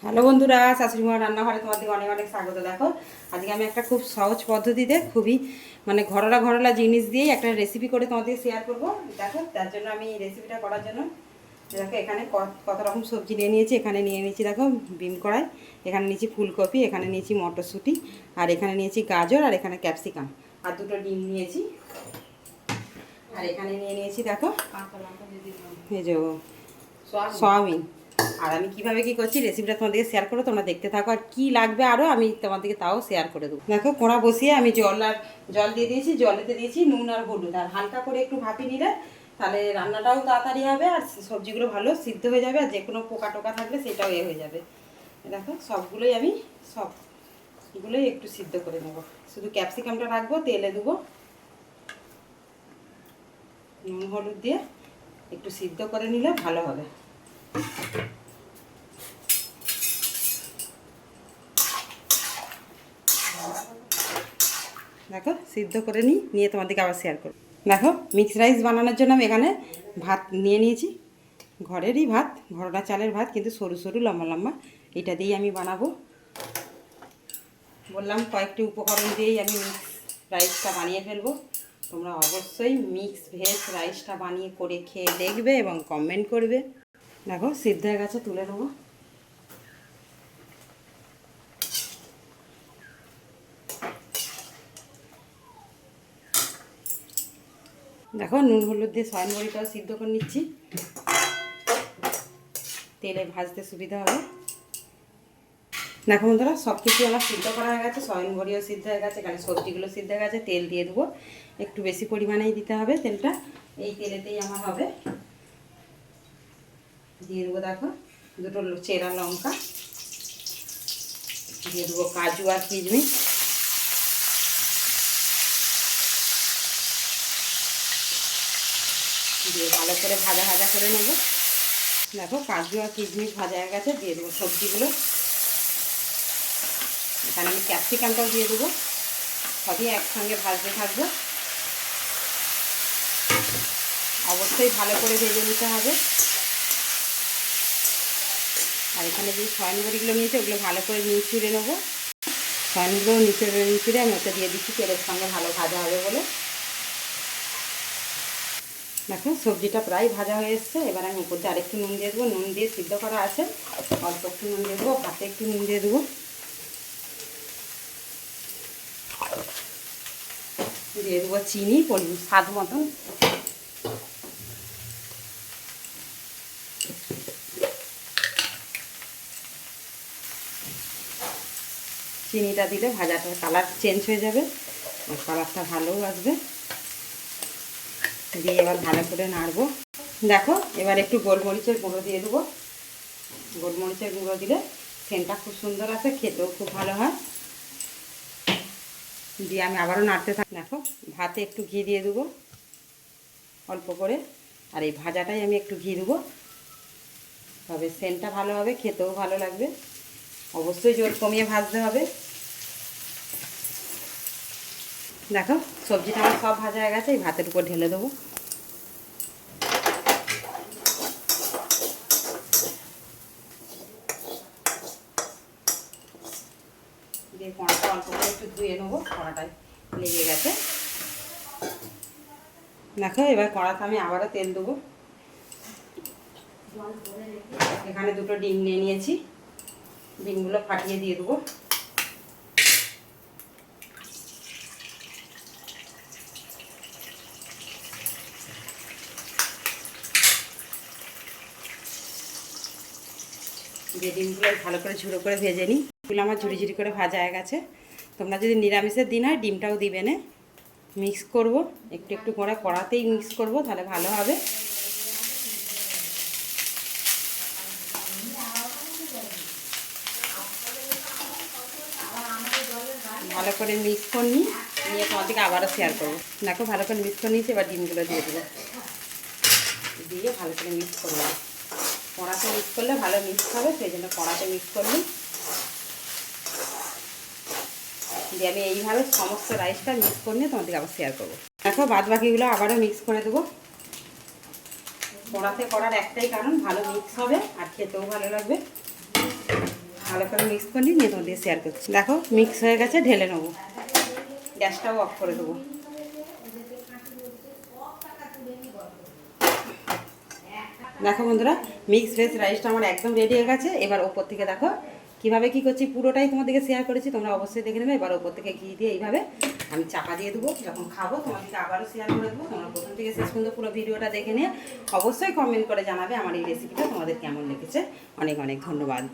Hello বন্ধুরা, শাশুড়ি মা রান্নাঘরে তোমাদের অনেক অনেক স্বাগত। দেখো আজকে আমি একটা খুব সহজ পদ্ধতিতে খুবই ঘরোয়া ঘরোয়া জিনিস দিয়েই একটা রেসিপি করে তোমাদের শেয়ার করব। দেখো তার জন্য আমি এই রেসিপিটা করার জন্য দেখো এখানে কত রকম সবজি নিয়ে নিয়েছি। এখানে নিয়ে নিয়েছি দেখো বিম কড়াই, এখানে নিয়েছি ফুলকপি, এখানে নিয়েছি মটরশুঁটি, আর এখানে নিয়েছি গাজর, আর এখানে ক্যাপসিকাম, আর দুটো ডিম নিয়েছি। আর এখানে নিয়ে নিয়েছি দেখো এই যে সয়াবিন। আর আমি কীভাবে কী করছি রেসিপিটা তোমাদেরকে শেয়ার করো, তোমরা দেখতে থাকো। আর কী লাগবে আরও আমি তোমাদেরকে তাও শেয়ার করে দেবো। দেখো কোড়া বসিয়ে আমি জল দিয়ে দিয়েছি, জলেতে দিয়েছি নুন আর হলুদ, আর হালকা করে একটু ভাপিয়ে নিলে তাহলে রান্নাটাও তাড়াতাড়ি হবে আর সবজিগুলো ভালো সিদ্ধ হয়ে যাবে, আর যে কোনো পোকা টোকা থাকলে সেটাও হয়ে যাবে। দেখো সবগুলোই আমি সবগুলোই একটু সিদ্ধ করে নেব। শুধু ক্যাপসিকামটা রাখবো, তেলে দেবো, নুন হলুদ দিয়ে একটু সিদ্ধ করে নিলে ভালো হবে। দেখো সিদ্ধ করে নিয়ে তোমাদেরকে আবার শেয়ার করব। দেখো মিক্স রাইস বানানোর জন্য আমি এখানে ভাত নিয়ে নিয়েছি, ঘরেরই ভাত, ঘরোয়া চালের ভাত, কিন্তু সরু সরু লম্বা লম্বা। এটা দিয়েই আমি বানাবো। বললাম কয়েকটি উপকরণ দিয়েই আমি মিক্স রাইসটা বানিয়ে ফেলবো। তোমরা অবশ্যই মিক্স ভেজ রাইসটা বানিয়ে করে খেয়ে দেখবে এবং কমেন্ট করবে। দেখো সিদ্ধ হয়ে গেছে, তুলে নেবো। দেখো নুন হলুদ দিয়ে সয়ান বড়িটাও সিদ্ধ করে নিচ্ছি, তেলে ভাজতে সুবিধা হবে। দেখো বন্ধুরা সব কিছু আমার সিদ্ধ করা হয়ে গেছে, সয়ান বড়িও সিদ্ধ হয়ে গেছে, এখানে সবজিগুলো সিদ্ধ হয়ে গেছে। তেল দিয়ে দেবো, একটু বেশি পরিমাণেই দিতে হবে তেলটা, এই তেলেতেই আমার হবে। দিয়ে দেবো দেখো দুটো চেরা লঙ্কা, দিয়ে দেবো কাজু আর কিশমিশ, দিয়ে ভালো করে ভাজা ভাজা করে নেবো। দেখো কাজু আর কিশমিশ ভাজা হয়ে গেছে, দিয়ে দেবো সবজিগুলো। এখানে আমি ক্যাপসিকামটাও দিয়ে দেবো, সবই একসঙ্গে ভাজতে থাকবো। অবশ্যই ভালো করে ভেজে নিতে হবে। আর এখানে যে সয়ান বড়িগুলো নিয়েছে ওগুলো ভালো করে নিচুড়ে নেবো। সয়ানগুলো নিচুড়ে আমি ওটা দিয়ে দিচ্ছি, তেলের সঙ্গে ভালো ভাজা হবে বলে। দেখো সবজিটা প্রায় ভাজা হয়ে এসছে। এবার আমি উপর দিয়ে আরেকটু নুন দিয়ে দেবো, নুন দিয়ে সিদ্ধ করা আছে, অল্প একটু নুন দিয়ে দেবো, ভাতে একটু নুন দিয়ে দেবো, দিয়ে দেবো চিনি স্বাদ মতন। চিনিটা দিলে ভাজাটার কালার চেঞ্জ হয়ে যাবে, আর কালারটা ভালোও আসবে। দিয়ে এবার ভালো করে নাড়বো। দেখো এবার একটু গোলমরিচের গুঁড়ো দিয়ে দেবো। গোলমরিচের গুঁড়ো দিলে সেন্টটা খুব সুন্দর আসে, খেতেও খুব ভালো হয়। দিয়ে আমি আবারও নাড়তে থাকি। দেখো ভাতে একটু ঘি দিয়ে দেবো অল্প করে, আর এই ভাজাটাই আমি একটু ঘি দেবো, তবে সেন্টটা ভালো হবে, খেতেও ভালো লাগবে। অবশ্যই জোর কমিয়ে ভাজতে হবে। দেখো সবজিটা আমার সব ভাজা হয়ে গেছে, এই ভাতের উপর ঢেলে দেবো। দিয়ে কড়াটা অল্প করে একটু ধুয়ে নেবো, কড়াটায় লেগে গেছে। দেখো এবার কড়াতে আমি আবারও তেল দেবো। এখানে দুটো ডিম নিয়ে নিয়েছি, ডিমগুলো ফাটিয়ে দিয়ে দেবো। যে ডিমগুলো ভালো করে ঝুড়ো করে ভেজে নিই। এগুলো আমার ঝুড়ি ঝুড়ি করে ভাজা হয়ে গেছে। তোমরা যদি নিরামিষের দিন হয় ডিমটাও দিবে না। মিক্স করব, একটু একটু করে কড়াতেই মিক্স করব, তাহলে ভালো হবে। ভালো করে মিক্স করে নিয়ে তোমাদেরকে আবারও শেয়ার করবো। দেখো ভালো করে মিক্স করে নিয়েছি, এবার ডিমগুলো দিয়ে দেবো, দিয়ে ভালো করে মিক্স করবো। কড়াতে মিক্স করলে ভালো মিক্স হবে, সেই জন্য কড়াতে মিক্স করলাম। দিয়ে আমি এইভাবে সমস্ত রাইসটা মিক্স করে নিয়ে তোমাদেরকে আবার শেয়ার করবো। দেখো বাদ বাকিগুলো আবারও মিক্স করে দেবো। কড়াতে করার একটাই কারণ, ভালো মিক্স হবে আর খেতেও ভালো লাগবে। ভালো করে মিক্স করে নিয়ে তোমাদের শেয়ার করছি। দেখো মিক্স হয়ে গেছে, ঢেলে নেবো, গ্যাসটাও অফ করে দেবো। দেখো বন্ধুরা, মিক্স ভেজ রাইসটা আমার একদম রেডি হয়ে গেছে। এবার ওপর থেকে দেখো কীভাবে কী করছি, পুরোটাই তোমাদেরকে শেয়ার করেছি, তোমরা অবশ্যই দেখে নেবে। এবার ওপর থেকে ঘি দিয়ে এইভাবে আমি চাপা দিয়ে দেবো। যখন খাবো তোমাদেরকে আবারও শেয়ার করে দেবো। তোমরা প্রথম থেকে শেষ পর্যন্ত পুরো ভিডিওটা দেখে নিয়ে অবশ্যই কমেন্ট করে জানাবে আমার এই রেসিপিটা তোমাদের কেমন লেগেছে। অনেক অনেক ধন্যবাদ।